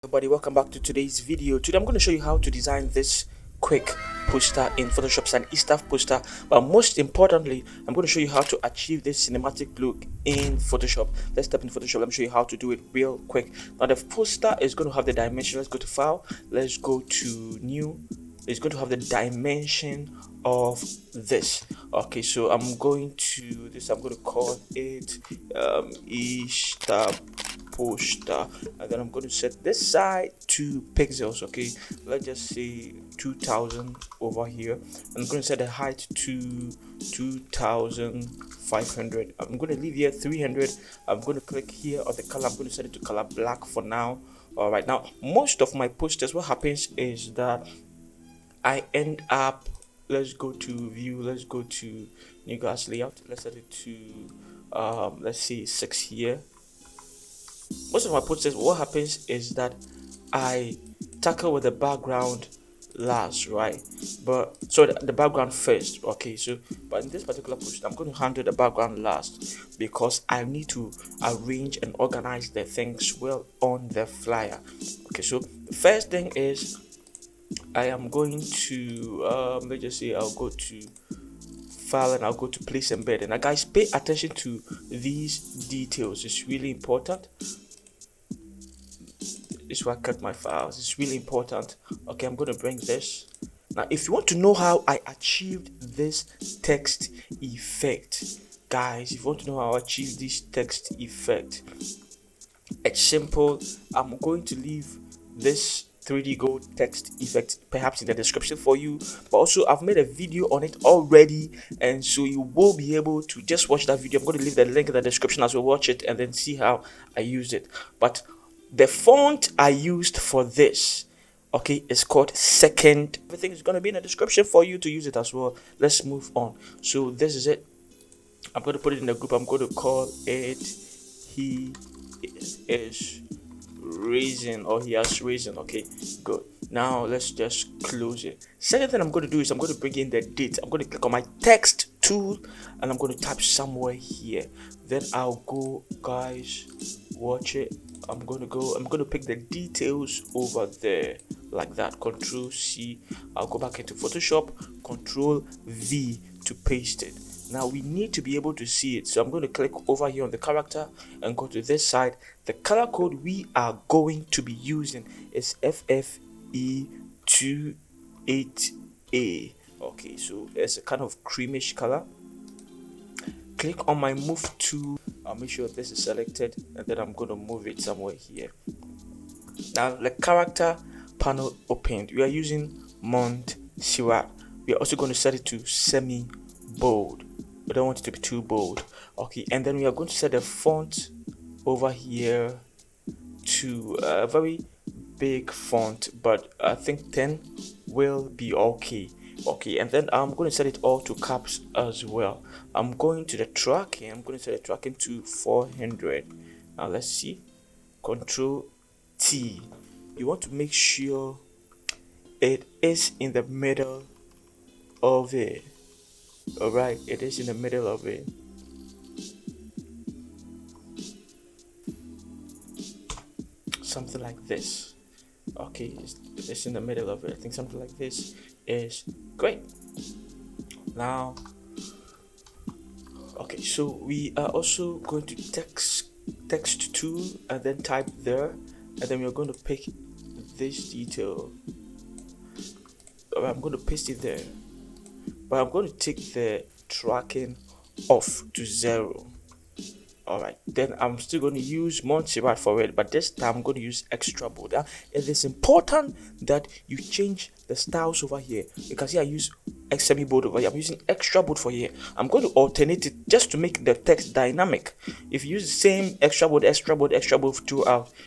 Everybody, welcome back to today's video. Today I'm going to show you how to design this quick poster in Photoshop. It's an Easter poster, but most importantly I'm going to show you how to achieve this cinematic look in Photoshop. Let's step in Photoshop. Let me show you how to do it real quick. Now the poster is going to have the dimension. Let's go to file, let's go to new. It's going to have the dimension of this. Okay, so I'm going to call it Easter poster, and then I'm going to set this side to pixels. Okay, let's just say 2000 over here. I'm going to set the height to 2500. I'm going to leave here 300. I'm going to click here on the color. I'm going to set it to color black for now. All right, now most of my posters, what happens is that I end up, let's go to view, let's go to new glass layout, let's set it to let's see 6 here. Most of my posters, what happens is that I tackle with the background last, right? But so the background first. Okay, so but in this particular post I'm going to handle the background last because I need to arrange and organize the things well on the flyer. Okay, so the first thing is I am going to let's just say I'll go to file and I'll go to place embed. And now guys, pay attention to these details. It's really important. This is where I cut my files. It's really important. Okay, I'm going to bring this. Now if you want to know how I achieved this text effect, guys, if you want to know how I achieved this text effect, it's simple. I'm going to leave this 3D gold text effect perhaps in the description for you, but also I've made a video on it already, and so you will be able to just watch that video. I'm going to leave the link in the description as well. Watch it and then see how I used it. But the font I used for this, okay, is called Second. Everything is going to be in the description for you to use it as well. Let's move on. So this is it. I'm going to put it in the group. I'm going to call it He is Risen, or He has risen. Okay, good. Now let's just close it. Second thing I'm going to do is I'm going to bring in the date. I'm going to click on my text tool and I'm going to type somewhere here. Then I'll go, guys, watch it. I'm going to pick the details over there like that. Control C. I'll go back into Photoshop, Control V to paste it. Now we need to be able to see it, so I'm going to click over here on the character and go to this side. The color code we are going to be using is FFE28A. okay, so it's a kind of creamish color. Click on my move tool. I'll make sure this is selected, and then I'm going to move it somewhere here. Now the character panel opened. We are using Montserrat. We are also going to set it to semi bold. We don't want it to be too bold. Okay, and then we are going to set the font over here to a very big font, but I think 10 will be okay. Okay, and then I'm going to set it all to caps as well. I'm going to the tracking. I'm going to set the tracking to 400. Now let's see. Control T. You want to make sure it is in the middle of it. All right, it is in the middle of it. Something like this. Okay, it's in the middle of it. I think something like this is great. Now, okay, so we are also going to text tool and then type there, and then we're going to pick this detail. I'm going to paste it there, but I'm going to take the tracking off to 0. Alright, then I'm still going to use Montserrat for it, but this time I'm going to use extra bold. It is important that you change the styles over here. You can see I use semi bold over here. I'm using extra bold for here. I'm going to alternate it just to make the text dynamic. If you use the same extra bold throughout,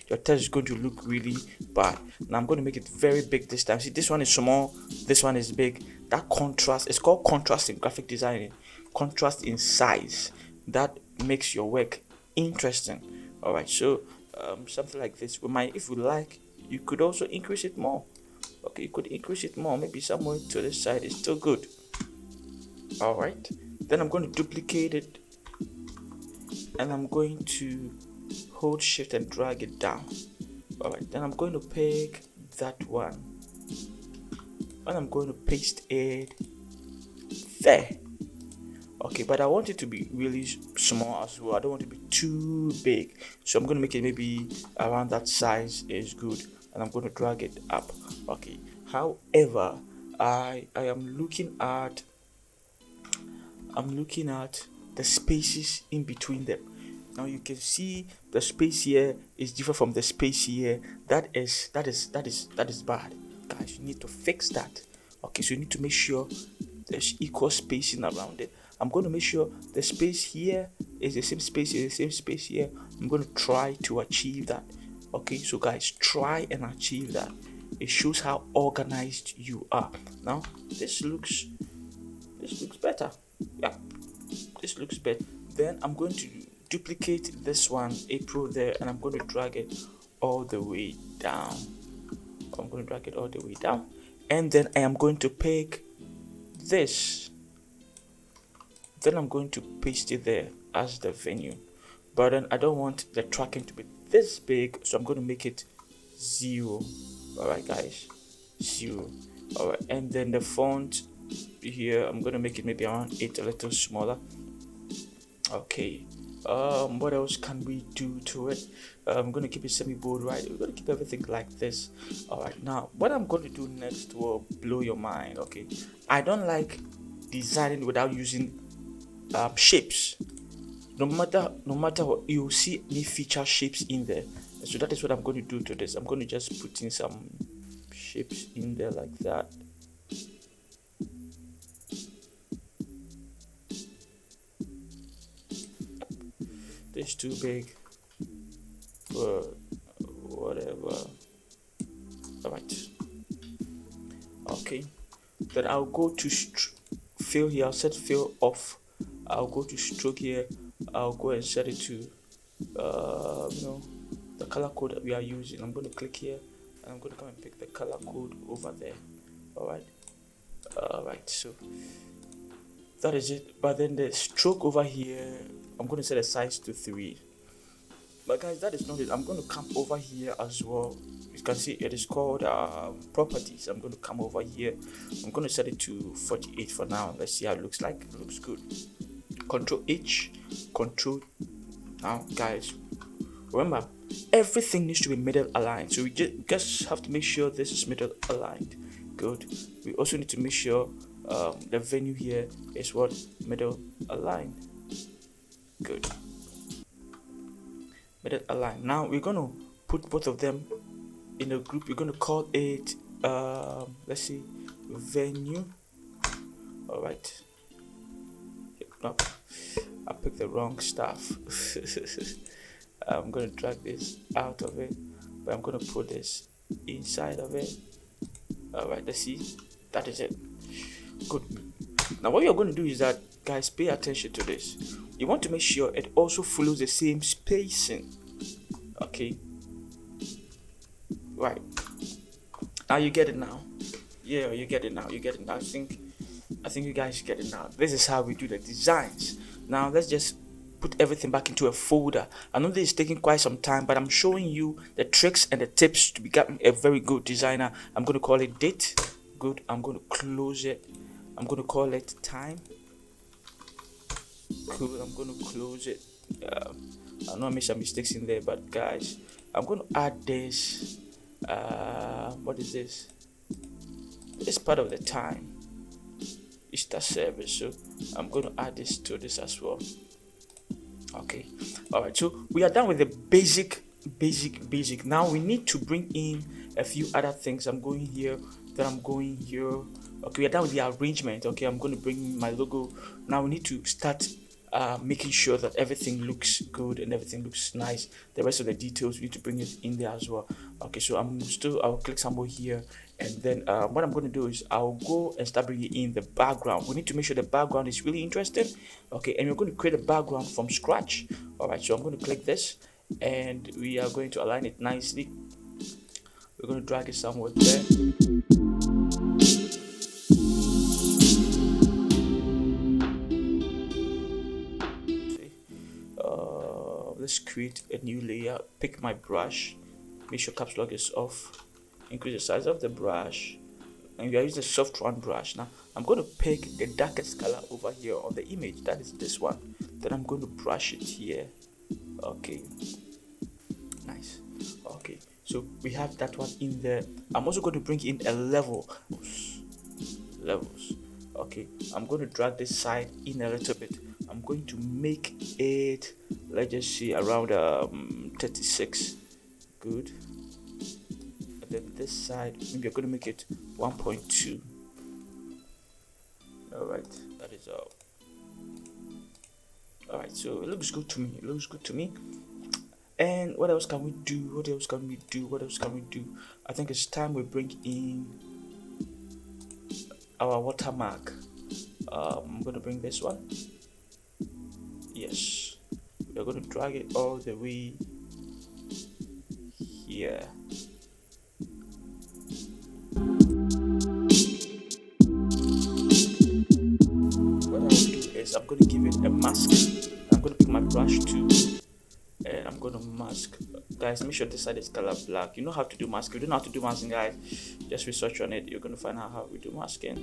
your text is going to look really bad. Now I'm going to make it very big this time. See, this one is small, this one is big. That contrast is called contrast in graphic design. Contrast in size. That makes your work interesting. All right, so something like this. If you like, you could also increase it more. Okay, you could increase it more, maybe somewhere to this side is still good. All right, then I'm going to duplicate it and I'm going to hold shift and drag it down. All right, then I'm going to pick that one and I'm going to paste it there. Okay, but I want it to be really small as well. I don't want it to be too big, so I'm going to make it maybe around that size is good, and I'm going to drag it up. Okay, however, I am looking at the spaces in between them. Now you can see the space here is different from the space here. That is bad, guys. You need to fix that. Okay, so you need to make sure there's equal spacing around it. I'm going to make sure the space here is the same space, here. I'm going to try to achieve that. Okay, so guys, try and achieve that. It shows how organized you are. Now this looks better. Yeah, this looks better. Then I'm going to duplicate this one, April, there, and I'm going to drag it all the way down. And then I am going to pick this. Then I'm going to paste it there as the venue. But then I don't want the tracking to be this big, so I'm going to make it 0. Alright guys, 0. Alright, and then the font here, I'm going to make it maybe around 8, a little smaller. Okay, what else can we do to it? I'm going to keep it semi-bold, right? We're going to keep everything like this. Alright, now what I'm going to do next will blow your mind. Okay, I don't like designing without using shapes. No matter what, you see me feature shapes in there. So that is what I'm going to do to this. I'm going to just put in some shapes in there like that. This is too big, but whatever. Alright, okay, then I'll go to fill here. I'll set fill off. I'll go to stroke here. I'll go and set it to the color code that we are using. I'm going to click here and I'm going to come and pick the color code over there. Alright, so that is it. But then the stroke over here, I'm going to set a size to 3. But guys, that is not it. I'm going to come over here as well. You can see it is called properties. I'm going to come over here. I'm going to set it to 48 for now. Let's see how it looks like. It looks good. Control H, Control. Now guys, remember, everything needs to be middle aligned, so we just have to make sure this is middle aligned. Good. We also need to make sure the venue here is what, middle aligned. Good. Middle aligned. Now we're going to put both of them in a group. We're going to call it let's see, venue. All right. No, I picked the wrong stuff. I'm going to drag this out of it, but I'm going to put this inside of it. Alright, let's see. That is it. Good. Now what you're going to do is that, guys, pay attention to this. You want to make sure it also follows the same spacing. Okay. Right. Now you get it now. Yeah, you get it now. I think you guys get it now. This is how we do the designs. Now let's just put everything back into a folder. I know this is taking quite some time, but I'm showing you the tricks and the tips to become a very good designer. I'm going to call it date. Good. I'm going to close it. I'm going to call it time. Cool. I'm going to close it. I know I made some mistakes in there, but guys, I'm going to add this. What is this? It's part of the time. Easter service, so I'm going to add this to this as well. Okay, all right, so we are done with the basic. Now we need to bring in a few other things. I'm going here, then I'm going here. Okay, we are done with the arrangement. Okay, I'm going to bring in my logo. Now we need to start making sure that everything looks good and everything looks nice. The rest of the details, we need to bring it in there as well. Okay, so I'll click somewhere here, and then what I'm going to do is I'll go and start bringing in the background. We need to make sure the background is really interesting. Okay, and we're going to create a background from scratch. All right, so I'm going to click this and we are going to align it nicely. We're going to drag it somewhere there. Let's create a new layer. Pick my brush, make sure caps lock is off, increase the size of the brush, and we are using a soft round brush. Now I'm going to pick the darkest color over here on the image, that is this one. Then I'm going to brush it here. Okay, nice. Okay, so we have that one in there. I'm also going to bring in a levels. Okay, I'm going to drag this side in a little bit. I'm going to make it, let's just see, around 36. Good. And then this side, maybe I'm going to make it 1.2. all right, that is all. All right, so it looks good to me. It looks good to me. And what else can we do? What else can we do? What else can we do? I think it's time we bring in our watermark. I'm going to bring this one. Yes, we're going to drag it all the way here. What I'll do is I'm going to give it a mask. I'm going to pick my brush tool and I'm going to mask. Guys, make sure this side is color black. You know how to do masking. If you don't know how to do masking, guys, just research on it. You're going to find out how we do masking.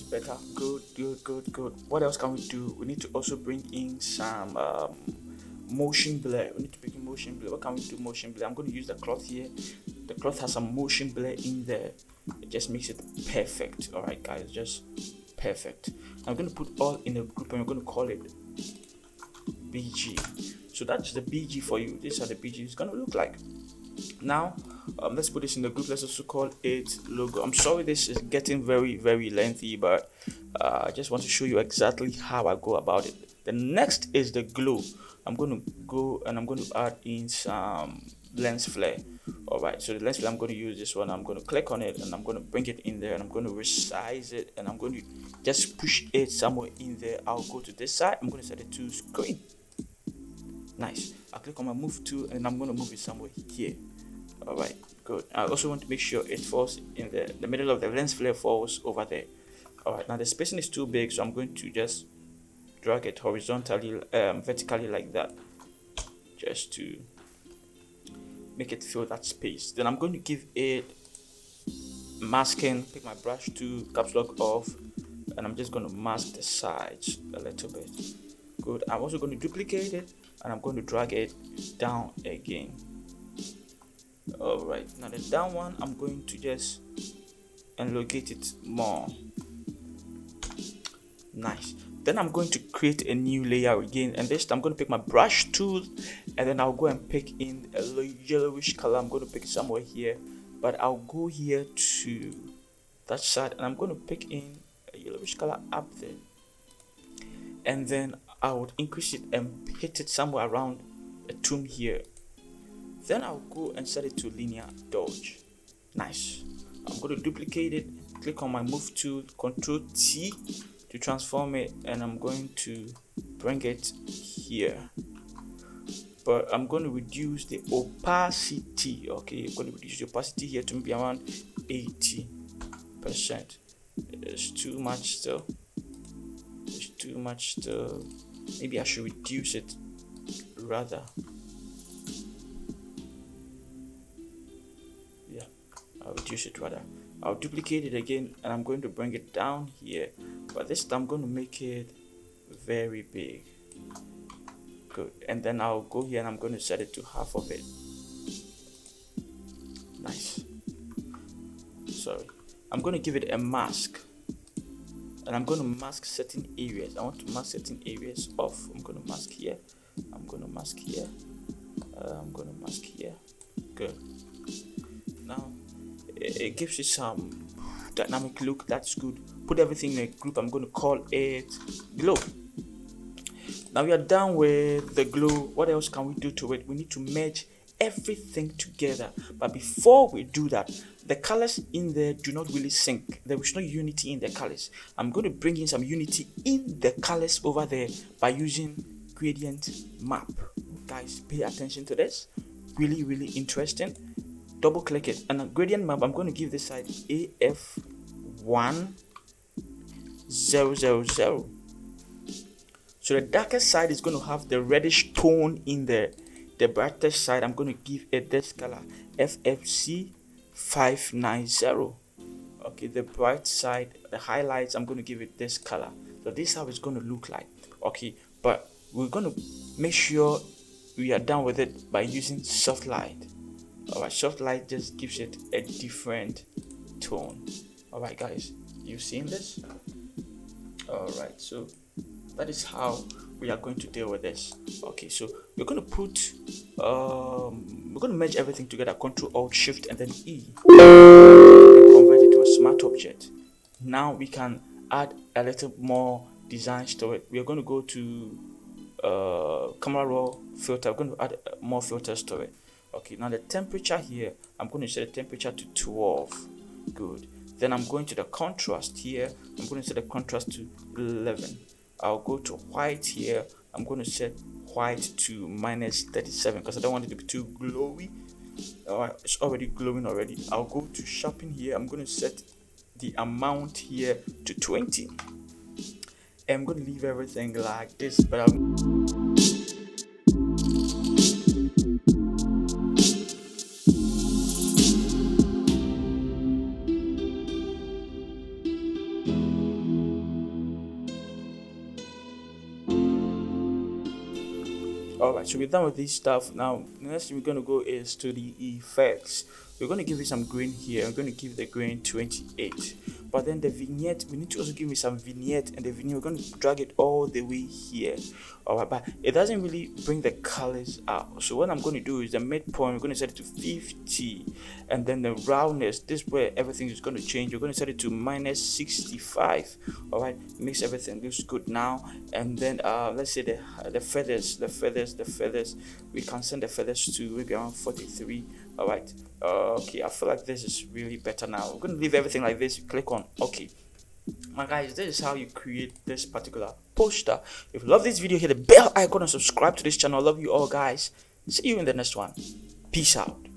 Better. Good. What else can we do? We need to also bring in some motion blur. We need to bring in motion blur. What can we do? Motion blur. I'm going to use the cloth here. The cloth has some motion blur in there. It just makes it perfect. All right, guys, just perfect. I'm going to put all in a group and we're going to call it BG. So that's the BG for you. These are the BG it's going to look like. Now let's put this in the group. Let's also call it logo. I'm sorry this is getting very lengthy, but I just want to show you exactly how I go about it. The next is the glow. I'm going to go and I'm going to add in some lens flare. All right, so the lens flare, I'm going to use this one. I'm going to click on it and I'm going to bring it in there and I'm going to resize it and I'm going to just push it somewhere in there. I'll go to this side. I'm going to set it to screen. Nice. I'll click on my move tool and I'm going to move it somewhere here. All right, good. I also want to make sure it falls in the middle of the lens flare, falls over there. All right, now the spacing is too big, so I'm going to just drag it horizontally, vertically like that, just to make it fill that space. Then I'm going to give it masking. Pick my brush tool, caps lock off, and I'm just going to mask the sides a little bit. Good. I'm also going to duplicate it and I'm going to drag it down again. All right, now the down one, I'm going to just elongate it more. Nice. Then I'm going to create a new layer again, and this time I'm going to pick my brush tool and then I'll go and pick in a yellowish color. I'm going to pick it somewhere here, but I'll go here to that side and I'm going to pick in a yellowish color up there, and then I would increase it and hit it somewhere around a tone here. Then I'll go and set it to linear dodge. Nice. I'm going to duplicate it, click on my move tool, Control T to transform it, and I'm going to bring it here. But I'm going to reduce the opacity. Okay, I'm going to reduce the opacity here to maybe around 80%. It's too much still. It's too much still. Maybe I should reduce it rather. I'll reduce it rather. I'll duplicate it again and I'm going to bring it down here, but this time I'm going to make it very big. Good. And then I'll go here and I'm going to set it to half of it. Nice. Sorry, I'm going to give it a mask and I'm going to mask certain areas. I want to mask certain areas off. I'm going to mask here, I'm going to mask here, I'm going to mask here. Good. Now it gives you some dynamic look. That's good. Put everything in a group. I'm going to call it glow. Now we are done with the glow. What else can we do to it? We need to merge everything together, but before we do that, the colors in there do not really sync. There is no unity in the colors. I'm going to bring in some unity in the colors over there by using gradient map. Guys, pay attention to this. Really interesting. double click it, and a gradient map, I'm going to give this side AF1000. So the darkest side is going to have the reddish tone in there. The brightest side, I'm going to give it this color, FFC590. Okay, the bright side, the highlights, I'm going to give it this color. So this is how it's going to look like. Okay, but we're going to make sure we are done with it by using soft light. Alright, soft light just gives it a different tone. Alright guys, you've seen this? Alright, so that is how we are going to deal with this. Okay, so we're going to put we're going to merge everything together, Control Alt Shift and then E, and convert it to a smart object. Now we can add a little more designs to it. We are going to go to camera raw filter. I'm going to add more filters to it. Okay, now the temperature here, I'm going to set the temperature to 12. Good. Then I'm going to the contrast here. I'm going to set the contrast to 11. I'll go to white here. I'm going to set white to -37 because I don't want it to be too glowy. Alright, it's already glowing already. I'll go to sharpen here. I'm going to set the amount here to 20. I'm going to leave everything like this, but alright, so we're done with this stuff. Now the next thing we're going to go is to the effects. We're going to give it some grain here. I'm going to give the grain 28. But then the vignette, we need to also give it some vignette, and the vignette, we're going to drag it all the way here. Alright, but it doesn't really bring the colors out. So what I'm going to do is the midpoint, we're going to set it to 50, and then the roundness, this is where everything is going to change. We're going to set it to -65. Alright, makes everything looks good now. And then let's say the feathers, we can send the feathers to maybe around 43. Alright, okay, I feel like this is really better now. We're going to leave everything like this. You click on OK. My guys, this is how you create this particular poster. If you love this video, hit the bell icon and subscribe to this channel. I love you all, guys. See you in the next one. Peace out.